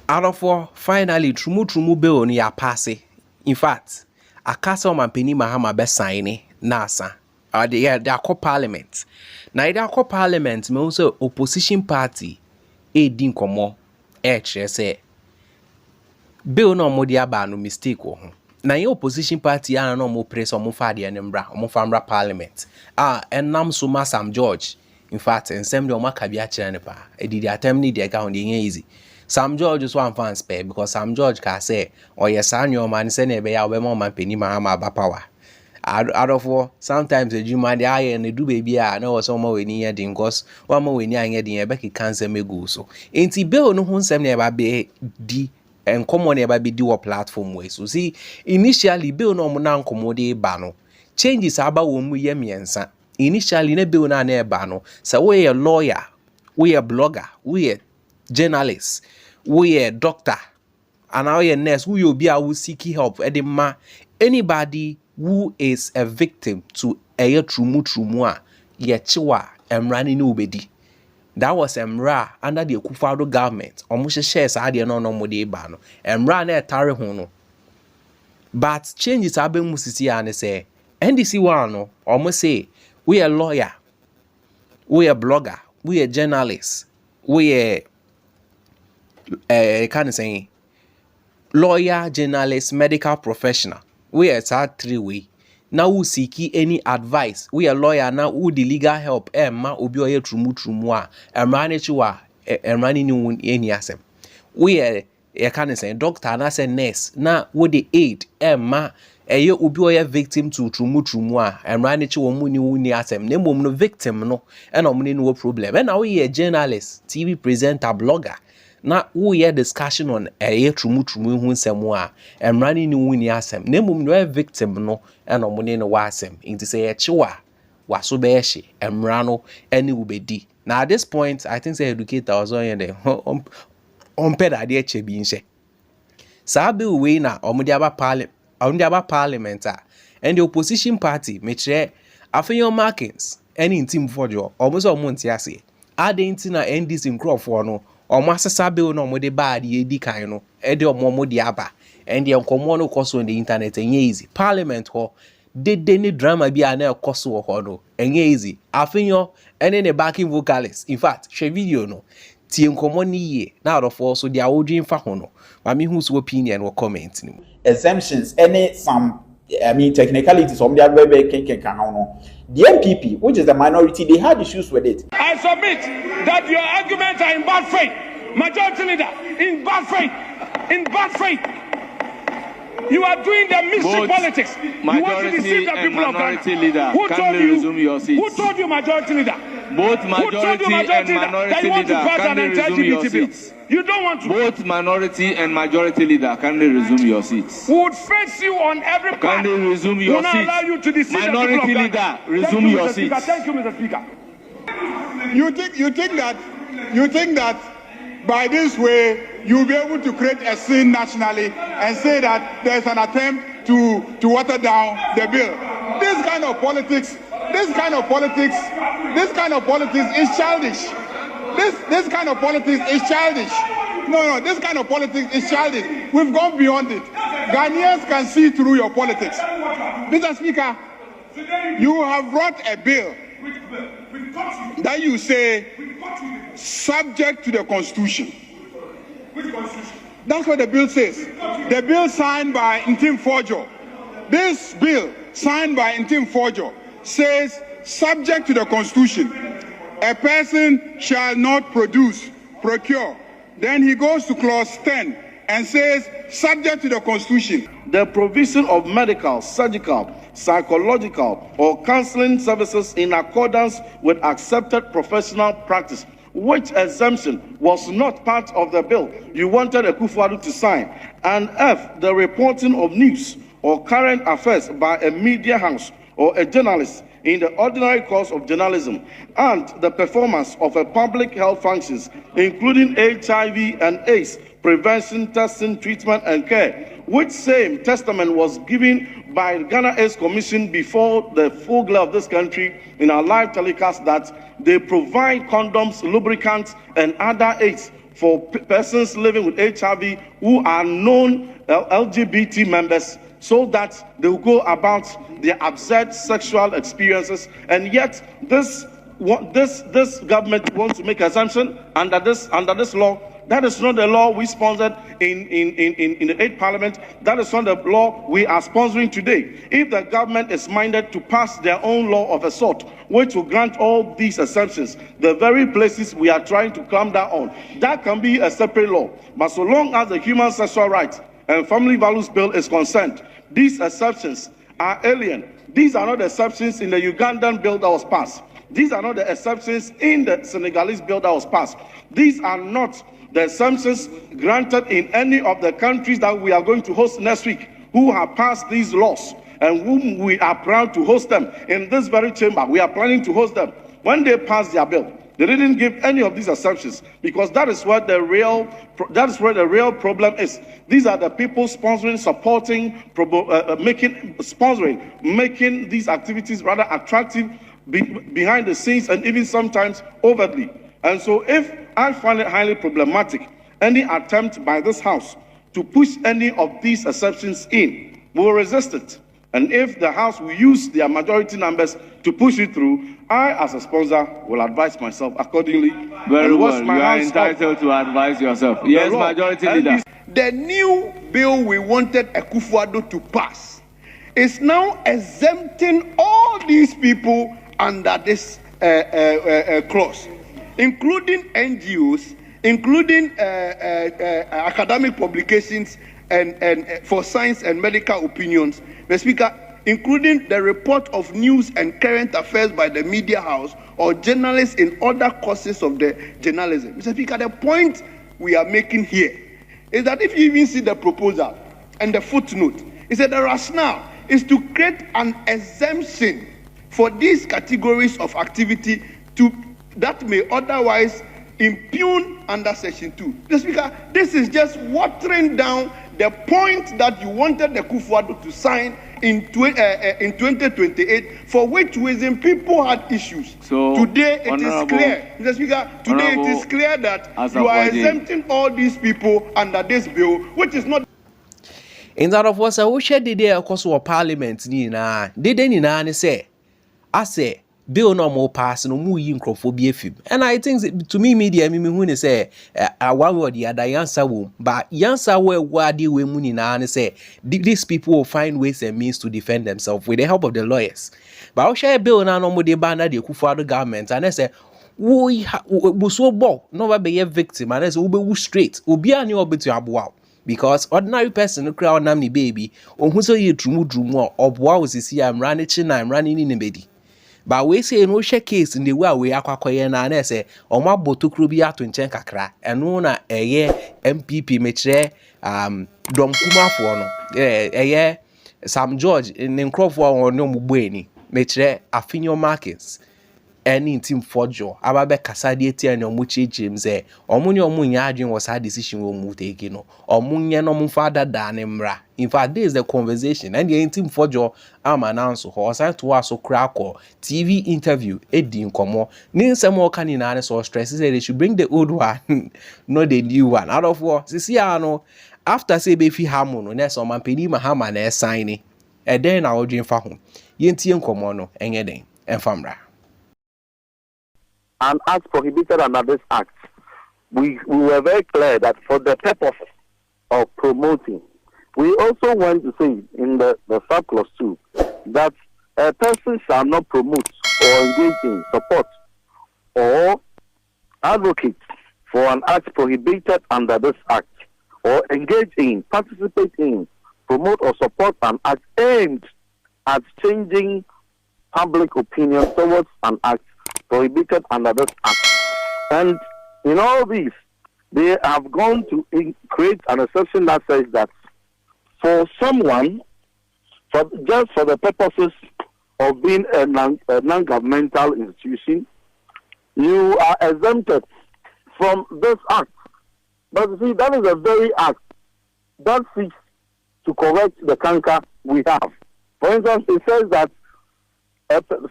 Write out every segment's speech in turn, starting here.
out of all, finally, Trumu bill ni ya pass. In fact, a castle man penny mahama best sign nasa. They are called Parliment. Now they are called Parliment. Me also opposition party. Din komo. Say bill no mo dia ba no mistake wo ho. Na your opposition party ana no mo press o mo fa de enembra o mo famra Parliament. Enam so ma Sam George. In fact, ensem de o maka bia kire ne pa. Edidi atem ni de ka ho de easy. Sam George is one fan spare because Sam George ka say or yes anyo man say na be ya we mo man peni ma ba power. Out of all, sometimes a juma the eye and the do baby I know some more when you didn't cause one more when you're getting a becky cancer me go so. Ain't he bill no one sem never be d and common never be do a platform way. So see, initially bill no man commode bano. Changes about when we yemiensa. Initially ne bill na ne bano. So we a lawyer, we a blogger, we a journalist, we a doctor, and now a nurse who you be who seek help edema anybody who is a victim to a trumu ye chiwa emrani ni ubedi. That was emra under the Akufo-Addo government. Almost shares ade no mode ba no. Emra na etare ho no. But changes abe musisi ane say NDC one no almost say we a lawyer, we a blogger, we a journalist, we a kind of saying lawyer, journalist, medical professional. We are that three way. Now who seek any advice? We are lawyer now who the legal help ma obi oye trumu emrani ni any asem. We are a kind of saying doctor and as a nurse now who the aid ma obi oye victim to trumu emrani chi womu ni asem. Name no victim no and no problem. And now we a journalist, TV presenter, blogger. Na we hear discussion on trumu hu nsem a emrani ni wuni asem na mum no victim no e no mune no wasem nti say echiwa waso be ehye emra no ene ubedi. Now at this point I think say educator was on the on peda de eche bi nche sabe we na omudi aba parliament and the opposition party metre Afenyo Markins any Ntim fordjour almost omonti ase ade nti na NDC nkrofo no omo asesa bill no mo de bad ye di kan no e de omo de aba and the nkomo no koso on the internet enye easy Parliament ho de ni drama bi ana koso ho no enye easy Afenyo ene ne backing vocalist in fact share video no tie nkomo ni ye na out of also dia odwin fa ho no ma me who's opinion or comment ni exemptions any some technicalities on their web the MPP, which is the minority, they had issues with it. I submit that your arguments are in bad faith. Majority leader, in bad faith. In bad faith. You are doing the mystery politics. You want to deceive the people of Ghana. Leader, who told you? Who told you, majority leader? Both majority and minority leader can resume your seats. You don't want to. Both minority and majority leader can resume your seats. We would face you on every part. Can they resume your seats? We will not allow you to deceive minority the people of leader, resume your seats. Thank you, Mr. Speaker. You think that by this way you'll be able to create a scene nationally and say that there's an attempt to water down the bill. This kind of politics is childish. This kind of politics is childish. No, this kind of politics is childish. We've gone beyond it. Ghanaians can see through your politics. Mr. Speaker, you have brought a bill that you say subject to the Constitution. Which Constitution? That's what the bill says. The bill signed by Ntim fordjour. This bill signed by Ntim fordjour says subject to the Constitution. A person shall not produce, procure. Then he goes to clause 10 and says subject to the Constitution. The provision of medical, surgical, psychological, or counseling services in accordance with accepted professional practice, which exemption was not part of the bill you wanted Akufo-Addo to sign. And F, the reporting of news or current affairs by a media house or a journalist in the ordinary course of journalism, and the performance of a public health functions, including HIV and AIDS, prevention, testing, treatment, and care, which same testament was given by Ghana AIDS Commission before the full glare of this country in our live telecast that they provide condoms, lubricants, and other aids for persons living with HIV who are known LGBT members, so that they will go about their absurd sexual experiences. And yet this government wants to make assumption under this law. That is not the law we sponsored in the 8th Parliament. That is not the law we are sponsoring today. If the government is minded to pass their own law of a sort, which will grant all these exemptions, the very places we are trying to clamp down on, that can be a separate law. But so long as the Human Sexual Rights and Family Values Bill is concerned, these exceptions are alien. These are not the exceptions in the Ugandan bill that was passed. These are not the exceptions in the Senegalese bill that was passed. These are not the exemptions granted in any of the countries that we are going to host next week, who have passed these laws and whom we are proud to host them in this very chamber. We are planning to host them. When they passed their bill, they didn't give any of these exceptions, because that is where the real problem is. These are the people sponsoring, supporting, making these activities rather attractive behind the scenes and even sometimes overtly. And so if I find it highly problematic, any attempt by this House to push any of these exceptions in, we will resist it. And if the House will use their majority numbers to push it through, I, as a sponsor, will advise myself accordingly. Very well. You are entitled to advise yourself. Yes, Majority Leader. The new bill we wanted Akufo-Addo to pass is now exempting all these people under this clause, including NGOs, including academic publications and for science and medical opinions, Mr. Speaker, including the report of news and current affairs by the media house or journalists in other courses of the journalism. Mr. Speaker, the point we are making here is that if you even see the proposal and the footnote, it said the rationale is to create an exemption for these categories of activity that may otherwise impugn under Section 2. Mr. Speaker, this is just watering down the point that you wanted the Akufo-Addo to sign in 2028, for which reason people had issues. So today it is clear, Mr. Speaker, today it is clear that you are exempting all these people under this bill, which is not. In that of what I wish I did there, of course, or Parliament, Nina, did any nani say? I say, bill no more pass no more microphobia film. And I think to me, media, me when they say, one word, the other answer womb, but answer where wadi we money na and say, these people will find ways and means to defend themselves with the help of the lawyers. But I'll share bill now no more the banner the Akufo-Addo government, and I say, we so ball, no be a victim, and I say, we straight, we be a new bit to abuao. Because ordinary person no crowd namni baby, or who say you Trumu, or wow, see, I'm running in a bedi. But we say no share case in the way we are quakoye na say, or my botu krubia to nchen kakra, and no a year MPP metre Dom Kuma for no, a year Sam George in Crawford or no Mubweni, metre Afenyo Markins. Any Ntim fordjour, ababe kasadi eti and muchi James omunyo munyajin was her decision will move taking no or munya no mun father than emra. In fact, this is the conversation and the Ntim fordjour am announced or sent to us so crack or TV interview Eddie Nkomo. Nin some more canine so stresses they should bring the old one, not the new one. Out of war, Siciano after say befi hamono, next on Mampini Mahama ne signing. And then our dream for home. Yenti Nkomo no and yedin and famra. An act prohibited under this act, we were very clear that for the purpose of promoting, we also want to say in the subclause 2 that a person shall not promote or engage in support or advocate for an act prohibited under this act or engage in, participate in, promote or support an act aimed at changing public opinion towards an act prohibited under this act. And in all these, they have gone to create an exception that says that for someone, just for the purposes of being a non-governmental institution, you are exempted from this act. But you see, that is a very act that seeks to correct the canker we have. For instance, it says that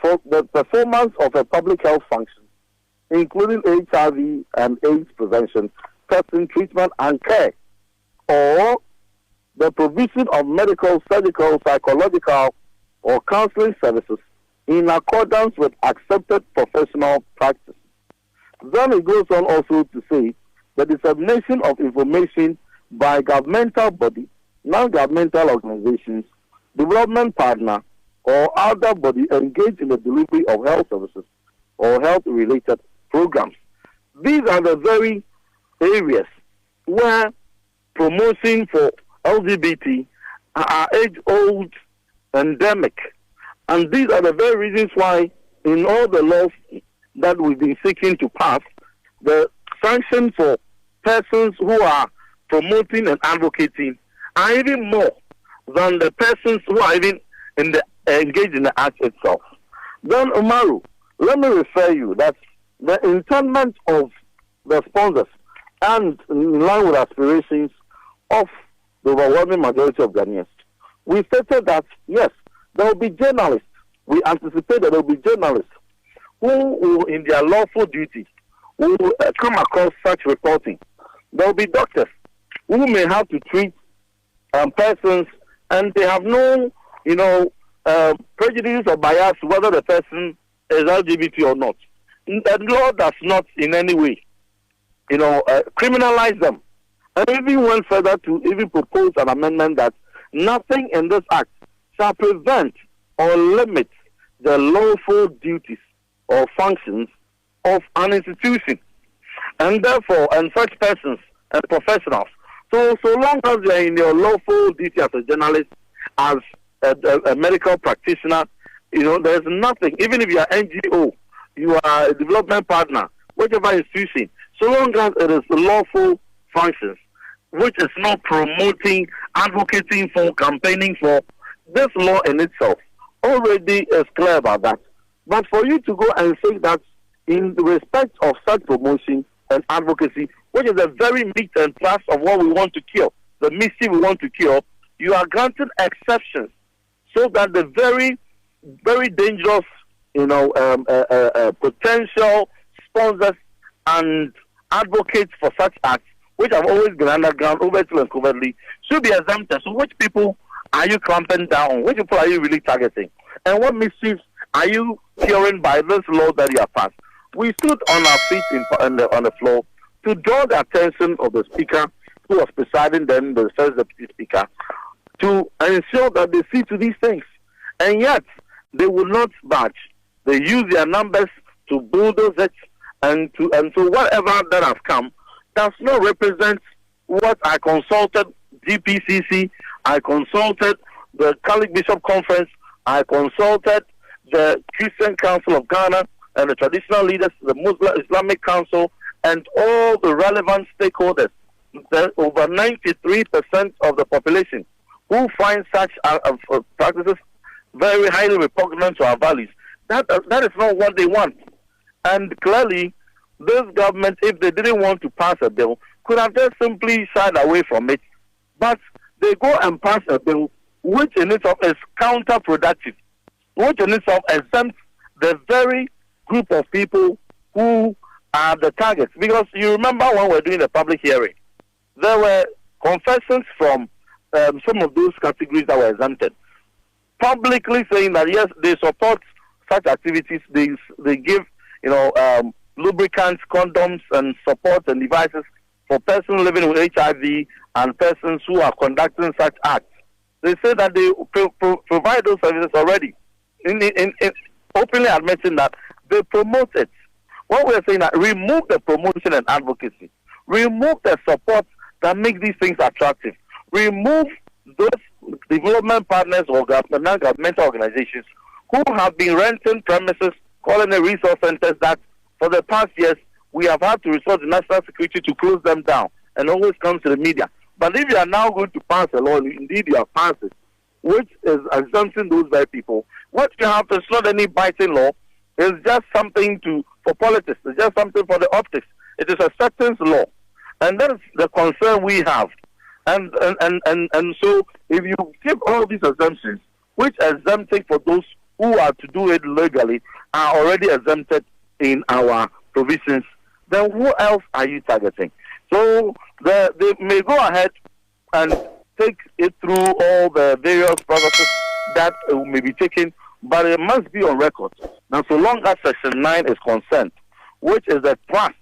for the performance of a public health function, including HIV and AIDS prevention, testing, treatment, and care, or the provision of medical, surgical, psychological, or counseling services in accordance with accepted professional practice. Then it goes on also to say the dissemination of information by governmental body, non-governmental organizations, development partner, or other body engaged in the delivery of health services or health-related programs. These are the very areas where promotion for LGBT are age-old endemic. And these are the very reasons why in all the laws that we've been seeking to pass, the sanction for persons who are promoting and advocating are even more than the persons who are even engaged in the act itself. Then, Umaru, let me refer you that the intendment of the sponsors and in line with aspirations of the overwhelming majority of Ghanaians, we stated that, yes, there will be journalists. We anticipate that there will be journalists who will, in their lawful duty, will come across such reporting. There will be doctors who may have to treat persons and they have no, prejudice or bias whether the person is LGBT or not. The law does not in any way, criminalize them. And even went further to even propose an amendment that nothing in this act shall prevent or limit the lawful duties or functions of an institution. And therefore, and such persons and professionals. So long as you are in your lawful duty as a journalist, as a medical practitioner, there's nothing, even if you are NGO, you are a development partner, whichever institution, so long as it is lawful functions, which is not promoting, advocating for, campaigning for, this law in itself already is clear about that. But for you to go and say that in respect of such promotion and advocacy, which is the very meat and thrust of what we want to cure, the mischief we want to cure, you are granting exceptions so that the very, very dangerous, potential sponsors and advocates for such acts, which have always been underground, overtly and covertly, should be exempted. So which people are you clamping down? Which people are you really targeting? And what mischiefs are you curing by this law that you have passed? We stood on our feet on the floor to draw the attention of the speaker, who was presiding then, the first deputy speaker, to ensure that they see to these things. And yet, they will not budge. They use their numbers to bulldoze it, and so whatever that has come does not represent what I consulted GPCC, I consulted the Catholic Bishop Conference, I consulted the Christian Council of Ghana and the traditional leaders, the Muslim Islamic Council, and all the relevant stakeholders. Over 93% of the population who find such practices very highly repugnant to our values. That is not what they want. And clearly, this government, if they didn't want to pass a bill, could have just simply shied away from it. But they go and pass a bill which in itself is counterproductive, which in itself exempts the very group of people who are the targets. Because you remember when we were doing the public hearing, there were confessions from some of those categories that were exempted, publicly saying that yes, they support such activities. They give lubricants, condoms, and support and devices for persons living with HIV and persons who are conducting such acts. They say that they provide those services already, in openly admitting that they promote it. What we're saying is that remove the promotion and advocacy, remove the support that make these things attractive, remove those development partners or non-governmental organizations who have been renting premises, calling it resource centers, that for the past years we have had to resort to national security to close them down and always come to the media. But if you are now going to pass a law, indeed you have passed it, which is exempting those very people, what you have is not any biting law, it's just something for politics, it's just something for the optics. It is a acceptance law. And that is the concern we have. And so if you give all these exemptions, which exempting for those who are to do it legally are already exempted in our provisions, then who else are you targeting? So they may go ahead and take it through all the various processes that may be taken, but it must be on record. Now, so long as Section 9 is concerned, which is the thrust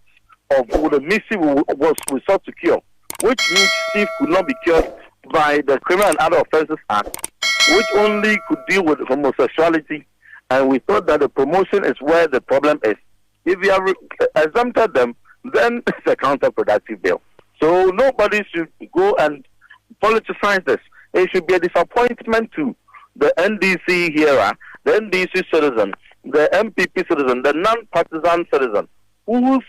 of the mission we sought to cure, which means thief could not be cured by the Criminal and Other Offences Act, which only could deal with homosexuality, and we thought that the promotion is where the problem is. If you have exempted them, then it's a counterproductive bill. So nobody should go and politicize this. It should be a disappointment to the NDC hearer, the NDC citizen, the MPP citizen, the non-partisan citizen, whose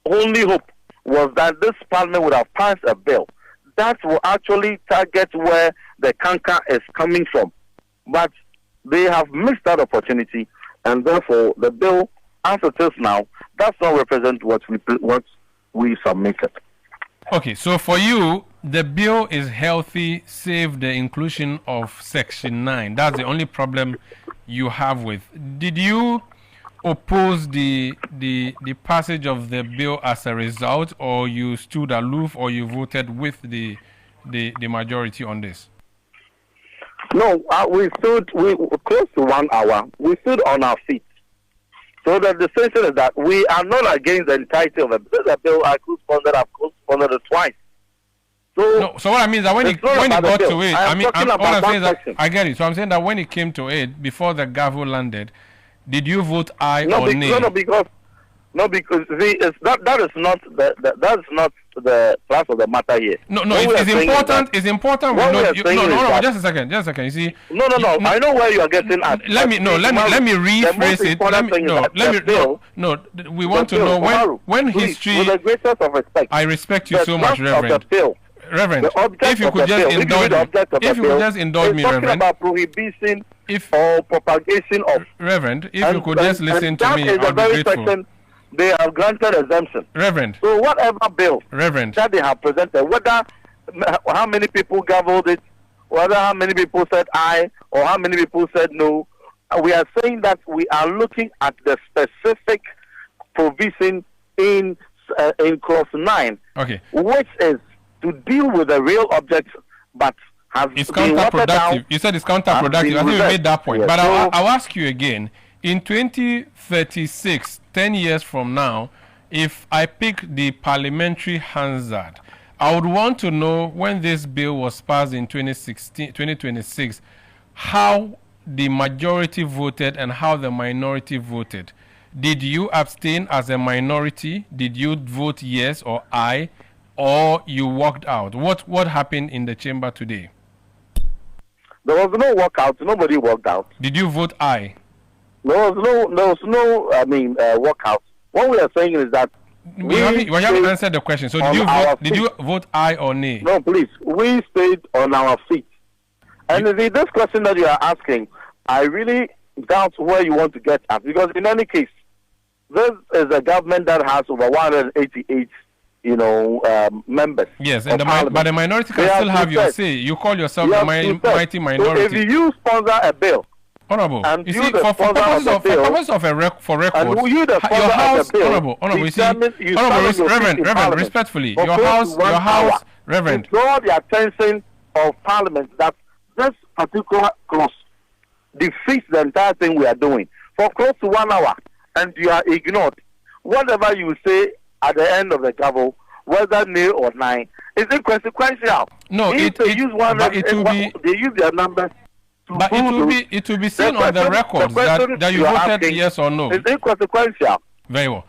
only hope was that this parliament would have passed a bill that will actually target where the canker is coming from. But they have missed that opportunity, and therefore the bill, as it is now, does not represent what we submitted. Okay, so for you, the bill is healthy, save the inclusion of Section 9. That's the only problem you have with. Did you oppose the passage of the bill as a result, or you stood aloof, or you voted with the majority on this? No, we close to 1 hour. We stood on our feet. So the decision is that we are not against the entirety of the bill. I co-sponsored it twice. So what I mean is that when it got to it, I get it. So I'm saying that when it came to it, before the gavel landed, did you vote aye or nay? No, because see, that is not the class of the matter here. It's important. It's important. Just a second. You see. No. I know where you are getting at. Let me rephrase it. We want to know when history. With the greatest of respect. I respect you so much, Reverend. Reverend, if you could just indulge me, Reverend. About prohibition or propagation of. Reverend, if you could just listen to me, I'll be grateful. They have granted exemption. Reverend. So whatever bill Reverend. that they have presented, whether how many people gavelled it, whether how many people said aye or how many people said no, we are saying that we are looking at the specific provision in clause 9, okay, which is to deal with the real object, but it's counterproductive. You said it's counterproductive. I think we made that point. Yes. But I'll ask you again. In 2036, 10 years from now, if I pick the parliamentary Hansard, I would want to know when this bill was passed in 2026, how the majority voted and how the minority voted. Did you abstain as a minority? Did you vote yes or aye? Or you walked out? What happened in the chamber today? There was no walkout. Nobody walked out. Did you vote aye? There was no walkout. What we are saying is that we haven't answered the question. So did you vote aye or nay? No, please. We stayed on our feet. And this question that you are asking, I really doubt where you want to get at, because in any case, this is a government that has over 188 members. Yes, and but the minority can still have your say. You call yourself the mighty minority. So if you sponsor a bill, Honorable, and you see, for purposes of records, your house, Honorable, Reverend, respectfully, your house, Reverend, draw the attention of Parliament that this particular clause defeats the entire thing we are doing for close to 1 hour, and you are ignored. Whatever you say at the end of the gavel, whether nay or nay, is inconsequential. No, they use their numbers. But it will be seen on the records that you voted yes or no. It's inconsequential. Very well.